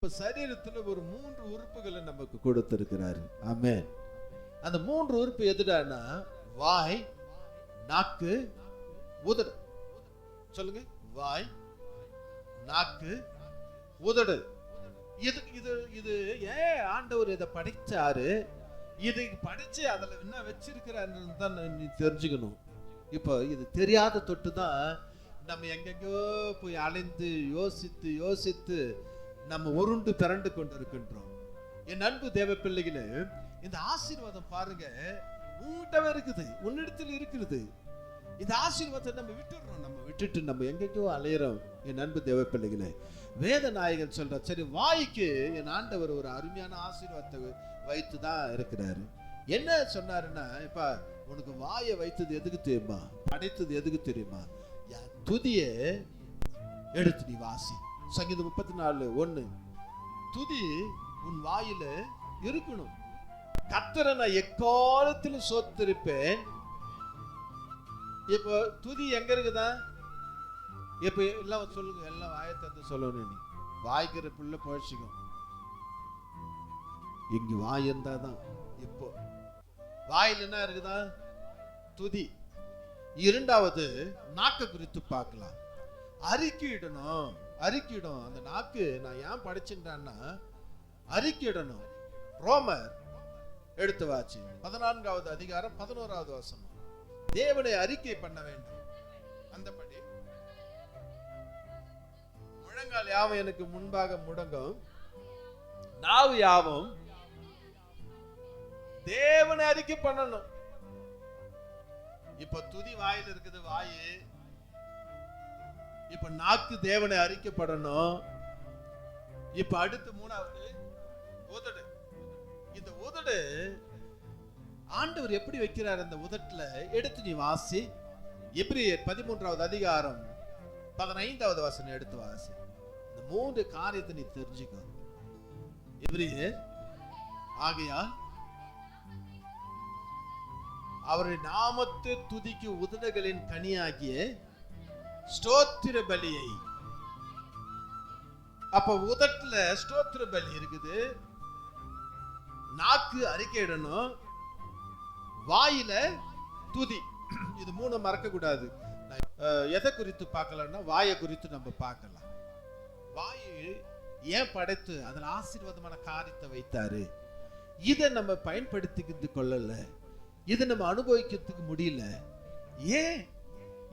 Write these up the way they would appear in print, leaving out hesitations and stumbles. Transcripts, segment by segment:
இப்ப சரீரத்துல ஒரு 3 உறுப்புகளை நமக்கு கொடுத்திருக்கிறாரு. ஆமென். அந்த 3 உறுப்பு எதுடானா வாய், நாக்கு, உதடு. சொல்லுங்க. வாய், நாக்கு, உதடு. இது இது இது ஏன் ஆண்டவர் இதை படைச்சாரு, இதை படிச்சு அதுல என்ன வச்சிருக்கிறாருன்னு தான் நீ தெரிஞ்சுக்கணும். இப்போ இது தெரியாத தொட்டு தான் நம்ம எங்கெங்கோ போய் அலைந்து யோசித்து யோசித்து நம்ம உருண்டு பிறண்டு கொண்டு இருக்கின்றோம். என் அன்பு தேவ பிள்ளைகளே, இந்த ஆசீர்வாதம் பாருங்க உன்கிட்டவே இருக்குது, உன்னிடத்தில் இருக்கிறது. இந்த ஆசீர்வாதத்தை நம்ம விட்டுடுறோம், நம்ம விட்டுட்டு நம்ம எங்கெங்கோ அலையிறோம். என் அன்பு தேவ பிள்ளைகளே, வேத நாயகன் சொல்ற சரி வாய்க்கு என் ஆண்டவர் ஒரு அருமையான ஆசீர்வாதத்தை வைத்து தான் இருக்கிறாரு. என்ன சொன்னாருன்னா, இப்ப உனக்கு வாயை வைத்தது எதுக்கு தெரியுமா, படைத்தது எதுக்கு தெரியுமா, துதிய எடுத்து நீ வாசி. சங்கீதம் 34:1 துதி உன் வாயில இருக்கணும். கர்த்தரை நான் எக்காலத்திலும் சோத்திருப்பேன். இப்போ துதி எங்க இருக்குதா? இப்ப எல்லாம் சொல்லுங்க, எல்லாம் வாயத்தை சொல்லணும். நீ வாய்க்கிற பிள்ளை பழச்சிக்கும். இங்க வாய் இருந்தாதான். இப்போ வாயில் என்ன இருக்குதா? துதி. இரண்டாவது நாக்கு குறித்து பார்க்கலாம். அறிக்கையிடணும், அறிக்கையிடும். அந்த நாக்கு நான் ஏன் படிச்சுட்டான்னா அறிக்கையிடணும். ரோமர் எடுத்து வாச்சு 14வது அதிகாரம் 11வது வசனம். தேவனை அறிக்கை பண்ண வேண்டும். அந்தபடி முழங்கால் யாவும் எனக்கு முன்பாக முடங்கும், நாவு யாவும் தேவனை அறிக்கை பண்ணணும். இப்ப துதி வாயில் இருக்குது, வாயு. இப்ப நாக்கு தேவனை அறிக்கைப்படணும். இப்ப அடுத்து 3வது உதடு. இந்த உதடு ஆண்டவர் எப்படி வைக்கிறார்? அந்த உதட்டுல எடுத்து நீ வாசி. எபிரேயர் 13வது அதிகாரம் 15வது வசனம் எடுத்து வாசி. இந்த 3 காரியத்தை நீ தெரிஞ்சுக்கோ. எபிரேயர் ஆகையால் அவருடைய நாமத்தை துதிக்கு உதடுகளின் கனியாகிய ஸ்தோத்திர பலியை. அப்ப உதட்டுல ஸ்தோத்திர பலி இருக்குது, நாக்கு அறிக்கையிடணும், வாயில துதி. இது 3 மறக்க கூடாது. எதை குறித்து பார்க்கலாம்னா வாயை குறித்து நம்ம பார்க்கலாம். வாயு ஏன் படைத்து அதில் ஆசீர்வாதமான காரியத்தை வைத்தாரு, இதை நம்ம பயன்படுத்திக்கிட்டு கொள்ளல, இதை நம்ம அனுபவிக்கிறதுக்கு முடியல. ஏன்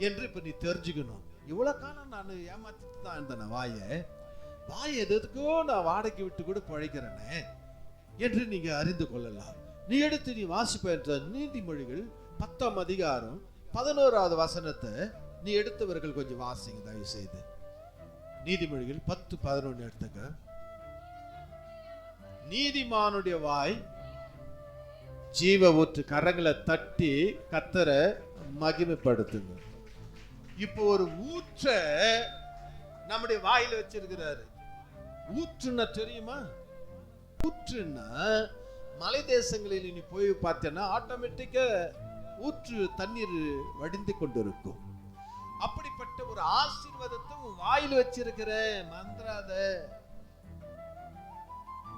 என்று இப்ப நீ தெரிஞ்சுக்கணும். இவ்வளவு காலம் நான் ஏமாத்திட்டு தான் இருந்தேன். வாயை எதுக்கோ நான் வாடகை விட்டு கூட பழைக்கிறேனே என்று நீங்க அறிந்து கொள்ளலாம். நீ எடுத்து நீ வாசிப்ப நீதிமொழிகள் 10ஆம் அதிகாரம் 11வது வசனத்தை நீ எடுத்தவர்கள் கொஞ்சம் வாசிங்க தயவு செய்து. நீதிமொழிகள் 10:11 எடுத்துக்க. நீதிமானுடைய வாய் ஜீவ ஊற்று. கரங்களை தட்டி கர்த்தரை மகிமைப்படுத்துங்க. இப்போ ஒரு ஊற்ற நம்முடைய வாயில வச்சிருக்கிறாரு. ஊற்றுன்னா தெரியுமா? ஊற்றுன்னா மலை தேசங்களில் நீ போய் பார்த்தேன்னா ஆட்டோமேட்டிக்கா ஊற்று தண்ணீர் வடிந்து கொண்டு இருக்கும். அப்படிப்பட்ட ஒரு ஆசீர்வாதத்தை வாயில் வச்சிருக்கிற. மந்திராத.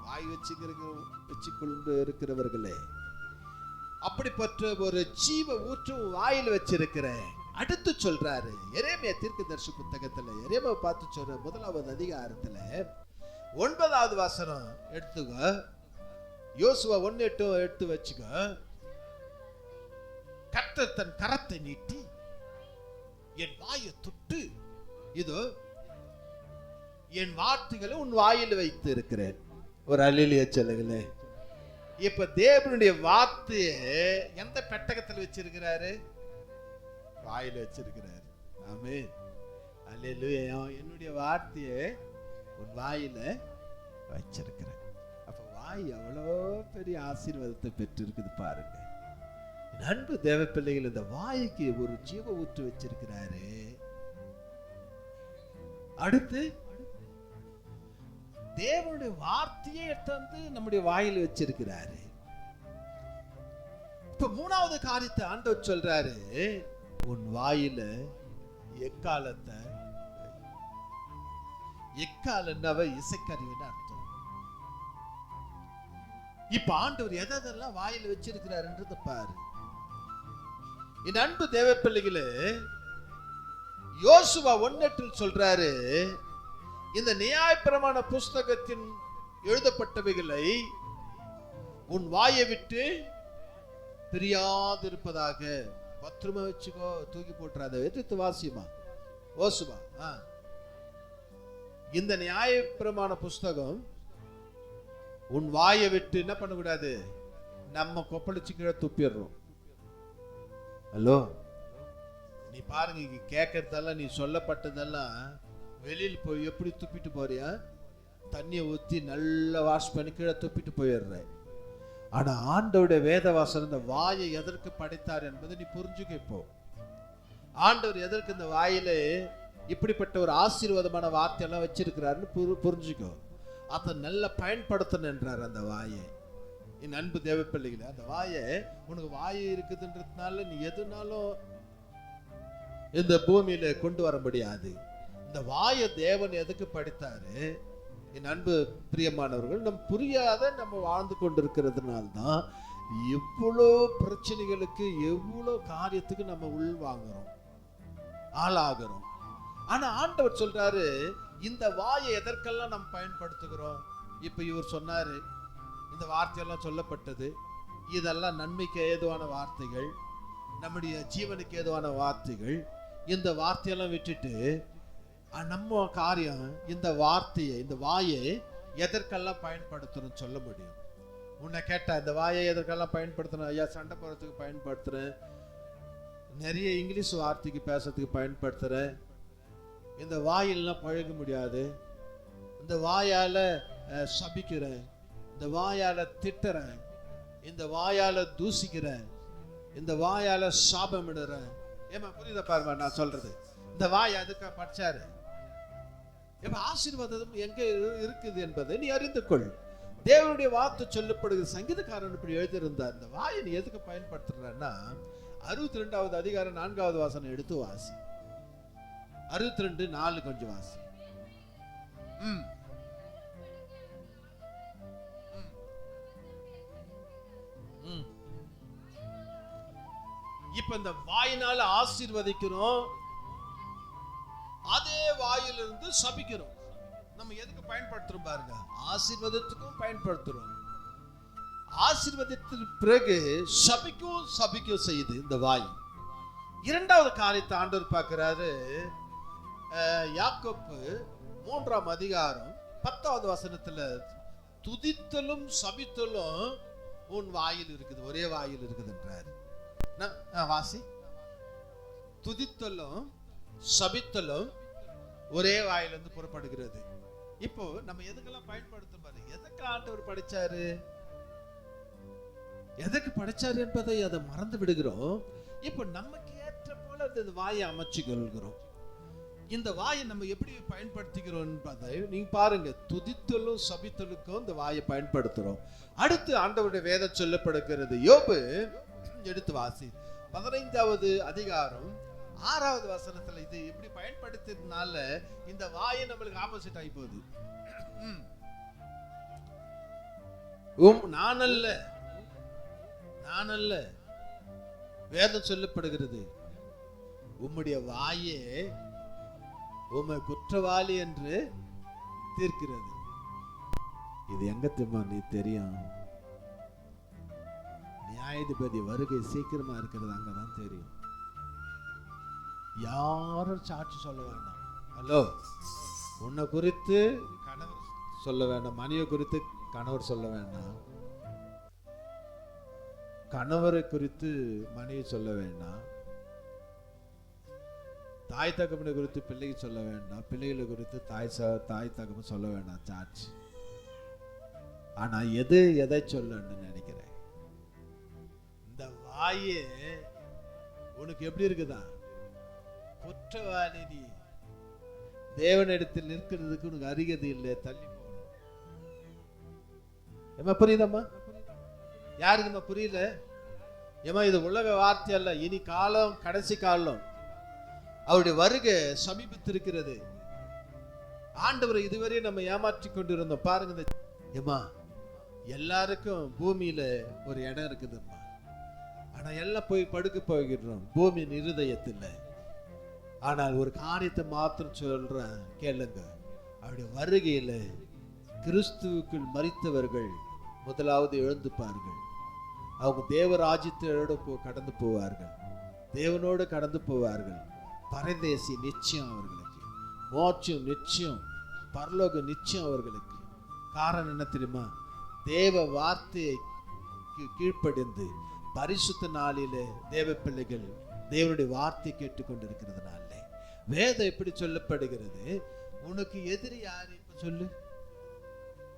வாய் வச்சுக்கொண்டு இருக்கிறவர்களே, அப்படிப்பட்ட ஒரு ஜீவ ஊற்றும் வாயில் வச்சிருக்கிற. அடுத்து சொல்றாரு எரேமியா தீர்க்கதரிசி புத்தகத்துல, எரேமியா பார்த்து சொல்ற 1வது அதிகாரத்துல 9வது வசனம் எடுத்துக்க. யோசுவா 1:8 எடுத்து வச்சுக்க. கர்த்தர் தன் கரத்தை நீட்டி என் வாயை தொட்டு, இதோ என் வார்த்தைகளை உன் வாயில் வைத்து இருக்கிறேன். ஒரு அல்லேலூயா சொல்லுங்களே. இப்ப தேவனுடைய வார்த்தையை எந்த பெட்டகத்தில் வச்சிருக்கிறாரு? வாயில வச்சிருக்கிறாரு. ஆமென். அல்லேலூயா. என்னுடைய வார்த்தையை உன் வாயில வச்சிருக்கிறேன். அப்ப வாய் எவ்வளோ பெரிய ஆசீர்வாதத்தை பெற்று இருக்குது பாருங்க. அன்பு தேவ பிள்ளைகள், இந்த வாய்க்கு ஒரு ஜீவ ஊற்று வச்சிருக்கிறாரு. அடுத்து தேவனுடைய வார்த்தையை எடுத்து நம்முடைய வாயில் வச்சிருக்கிறாரு. இப்ப 3வது காரியத்தை ஆண்டவர் சொல்றாரு, உன் வாயில எக்காலத்தை. எக்காலன்னாவ இசைக்கருவின்னு அர்த்தம். இப்ப ஆண்டவர் எதெல்லாம் வாயில வச்சிருக்கிறாருன்றத பாரு. என் அன்பு தேவ பிள்ளைகளே, யோசுவா 1:8 சொல்றாரு, இந்த நியாயப்பிரமாண புஸ்தகத்தின் எழுதப்பட்டவைகளை உன் வாயை விட்டு பிரியாதிருப்பதாக. பத்திரமா வச்சுக்கோ, தூக்கி போட்டுறாத. எதிர்த்து வாசியமா யோசுவா. இந்த நியாயப்பிரமாண புஸ்தகம் உன் வாயை விட்டு என்ன பண்ணக்கூடாது, நம்ம கொப்பளிச்சு கீழே துப்பிடுறோம். ஹலோ, நீ பாருங்க, இங்க கேட்கறதெல்லாம், நீ சொல்லப்பட்டதெல்லாம் வெளியில் போய் எப்படி துப்பிட்டு போறியா? தண்ணியை ஊற்றி நல்லா வாஷ் பண்ணி கீழே துப்பிட்டு போயிடுற. ஆனா ஆண்டவருடைய வேத வாசனம் இந்த வாயை எதற்கு படைத்தார் என்பதை நீ புரிஞ்சுக்க. இப்போ ஆண்டவர் எதற்கு இந்த வாயில இப்படிப்பட்ட ஒரு ஆசீர்வாதமான வார்த்தையெல்லாம் வச்சிருக்கிறாருன்னு புரிஞ்சுக்கோ. அதை நல்லா பயன்படுத்தணும் என்றார் அந்த வாயை. என் அன்பு தேவ பிள்ளைகளே, அந்த வாயை, உனக்கு வாயை இருக்குதுன்றதுனால நீ எதுனாலும் இந்த பூமியில கொண்டு வர முடியாது. இந்த வாயை தேவன் எதுக்கு படைத்தாரு? என் அன்பு பிரியமானவர்கள், நம்ம புரியாத நம்ம வாழ்ந்து கொண்டிருக்கிறதுனால்தான் எவ்வளோ பிரச்சனைகளுக்கு, எவ்வளோ காரியத்துக்கு நம்ம உள்வாங்குறோம், ஆளாகிறோம். ஆனா ஆண்டவர் சொல்றாரு, இந்த வாயை எதற்கெல்லாம் நம்ம பயன்படுத்துகிறோம்? இப்ப இவர் சொன்னாரு, இந்த வார்த்தையெல்லாம் சொல்லப்பட்டது, இதெல்லாம் நன்மைக்கு ஏதுவான வார்த்தைகள், நம்முடைய ஜீவனுக்கு ஏதுவான வார்த்தைகள். இந்த வார்த்தையெல்லாம் விட்டுட்டு நம்ம காரியம் இந்த வார்த்தையை, இந்த வாயை எதற்கெல்லாம் பயன்படுத்தணும் சொல்ல முடியும்? உன்னை கேட்டா இந்த வாயை எதற்கெல்லாம் பயன்படுத்தணும்? ஐயா, சண்டை போறதுக்கு பயன்படுத்துறேன், நிறைய இங்கிலீஷ் வார்த்தைக்கு பேசுறதுக்கு பயன்படுத்துறேன், இந்த வாயிலாம் பழக முடியாது, இந்த வாயால சபிக்கிறேன், இந்த வாயால திட்டுறேன், இந்த வாயால தூசிக்கிறேன், இந்த வாயால சாபமிடுறேன். ஏமா புரியுதா பாருமா நான் சொல்றது? இந்த வாய் அதுக்கு படிச்சாரு. ஆசீர்வாதம் எங்க இருக்குது என்பதை நீ அறிந்து கொள். தேவனுடைய வார்த்தை சொல்லப்படுகிறது. சங்கீதக்காரன் இப்படி எழுதியிருந்தார், இந்த வாயை நீ எதுக்கு பயன்படுத்துறன்னா, 62வது அதிகாரம் 4வது வாசனம் எடுத்து வாசி. 62:4 கொஞ்சம் வாசி. இப்ப இந்த வாயினால ஆசீர்வதிக்கிறோம், அதே வாயிலிருந்து சபிக்கிறோம். நம்ம எதுக்கு பயன்படுத்துறோம் பாருங்க? ஆசீர்வாதத்துக்கும் பயன்படுத்துறோம். ஆசீர்வாதத்திற்கு பிறகு சபிக்கும் செய்யுது இந்த வாய். இரண்டாவது காரியத்தை ஆண்டவர் பார்க்கிறாரு. யாக்கோப்பு 3ஆம் அதிகாரம் 10வது வசனத்துல, துதித்தலும் சபித்தலும் உன் வாயில் இருக்குது, ஒரே வாயில் இருக்குதுன்றாரு. வாசி. துதித்தலும் சபித்தலும் ஒரே வாயிலிருந்து புறப்படுகிறது. இப்போ நம்ம எதுக்கெல்லாம் பயன்படுத்தும் பாரு. எதுக்கு ஆண்டவர் படைச்சாரு, எதுக்கு படைச்சாரு என்பதை அதை மறந்து விடுகிறோம். இப்போ நமக்கு ஏற்ற போல இந்த வாயை அமைச்சு கொள்கிறோம். இந்த வாயை நம்ம எப்படி பயன்படுத்திக்கிறோம் என்பதை நீங்க பாருங்க. துதித்தலும் சபித்தலுக்கும் இந்த வாயை பயன்படுத்துறோம். அடுத்து ஆண்டவருடைய வேதம் சொல்லப்படுகிறது. யோபு எடுத்து வாசி. 15வது அதிகாரம் 6வது வசனத்துல இது எப்படி பயன்படுத்தினால இந்த வாயை நம்மளுக்கு ஆப்போசிட் ஆகி போகுது. நான் அல்ல வேதம் சொல்லப்படுகிறது, உம்முடைய வாயே உம்மை குற்றவாளி என்று தீர்க்கிறது. இது எங்க நீ தெரியும்? நியாயாதிபதி வருகை சீக்கிரமா இருக்கிறது அங்கதான் தெரியும். யாரும் சாட்சி சொல்ல வேண்டாம். ஹலோ, உன்னை குறித்து கணவர் சொல்ல வேண்டாம், மனைவி குறித்து கணவர் சொல்ல வேண்டாம், கணவரை குறித்து மனைவி சொல்ல வேண்டாம், தாய் தகப்பனை குறித்து பிள்ளைக்கு சொல்ல வேண்டாம், பிள்ளைகளை குறித்து தாய் தகப்பன் சொல்ல வேண்டாம் சாட்சி. ஆனா எதை சொல்லணும்னு நினைக்கிறேன்? இந்த வாயே உனக்கு எப்படி இருக்குதா? குற்றவாளி நீ, தேவனிடத்தில் நிற்கிறதுக்கு உனக்கு அருகதை இல்லை, தள்ளி போகணும். ஏமா புரியுதம்மா? யாருக்குமா புரியல? ஏமா இது உலக வார்த்தை அல்ல. இனி காலம், கடைசி காலம், அவருடைய வருகை சமீபித்திருக்கிறது. ஆண்டவரை இதுவரை நம்ம ஏமாற்றி கொண்டிருந்தோம் பாருங்க. ஏமா எல்லாருக்கும் பூமியில ஒரு இடம் இருக்குதும்மா. ஆனா எல்லாம் போய் படுக்க போகிறோம் பூமியின் இருதயத்தில். ஆனால் ஒரு காரியத்தை மாத்திரம் சொல்றேன் கேளுங்க. அவருடைய வருகையில கிறிஸ்துவுக்குள் மரித்தவர்கள் முதலாவது எழுந்துப்பார்கள். அவங்க தேவராஜ்யத்தோடு கடந்து போவார்கள், தேவனோடு கடந்து போவார்கள். பரதேசி நிச்சயம் அவர்களுக்கு, மோட்சம் நிச்சயம், பரலோகம் நிச்சயம் அவர்களுக்கு. காரணம் என்ன தெரியுமா? தேவ வார்த்தையை கீழ்ப்படிந்து பரிசுத்த நாளிலே தேவ பிள்ளைகள் தேவனுடைய வார்த்தை கேட்டுக்கொண்டிருக்கிறதுனால. வேதம் எப்படி சொல்லப்படுகிறது? உனக்கு எதிரி யாரு? இப்ப சொல்லு.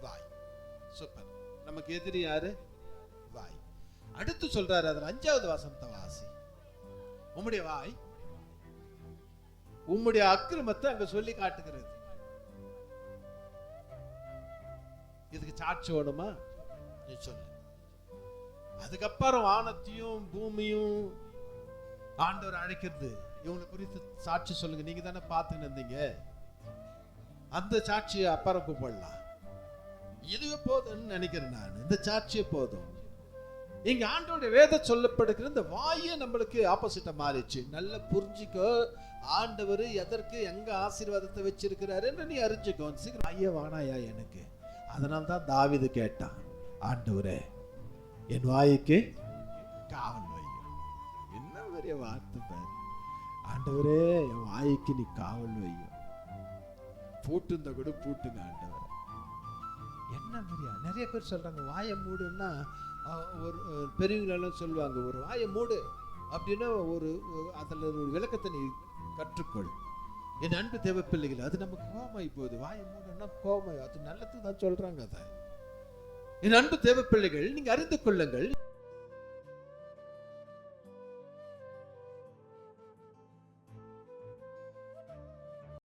வாய். சூப்பர். நமக்கு எதிரி யாரு? வாய். அடுத்து சொல்றாரு, அதுல 5வது வசனத்தை வாசி. உம்முடைய வாய் உம்முடைய அக்கிரமத்தை அங்க சொல்லி காட்டுகிறது. இதுக்கு சாட்சி வேணுமா? நீ சொல்லு. அதுக்கப்புறம் வானத்தையும் பூமியும் ஆண்டவர் அழைக்கிறது. இவங்களை குறித்து சாட்சி சொல்லுங்க. நீங்க தானே பார்த்துன்னு இருந்தீங்க. அந்த சாட்சியை அப்புறம் கூப்பிடலாம். இதுவே போதும்னு நினைக்கிறேன் நான். இந்த சாட்சியே போதும். இங்க ஆண்டவருடைய வேத சொல்லப்படுகிற இந்த வாயே நம்மளுக்கு ஆப்போசிட்டா மாறிச்சு. நல்லா புரிஞ்சுக்கோ. ஆண்டவர் எதற்கு எங்க ஆசீர்வாதத்தை வச்சிருக்கிறாரு என்று நீ அறிஞ்சுக்கோ. சீக்கிரம் வாயே வானாயா எனக்கு. அதனால்தான் தாவீது கேட்டான், ஆண்டவரே என் வாய்க்கு காவல் வையும். என்ன பெரிய வார்த்தை பாரு. ஆண்டவரே என் வாய்க்கு நீ காவல் வையும். பூட்டுந்த கூட பூட்டுங்க ஆண்டவர். என்ன பெரிய நிறைய பேர் சொல்றாங்க வாயை மூடுன்னா. ஒரு பெரியவங்களெல்லாம் சொல்லுவாங்க, ஒரு வாயை மூடு அப்படின்னா ஒரு அதில் ஒரு விளக்கத்தை நீ கற்றுக்கொள். என் அன்பு தேவ பிள்ளைகள், அது நமக்கு கோமாய் போகுது. வாயை மூடுன்னா கோமாய், அது நல்லதுக்கு தான் சொல்றாங்க. அதை என் அன்பு தேவ பிள்ளைகள் நீங்க அறிந்து கொள்ளுங்கள்.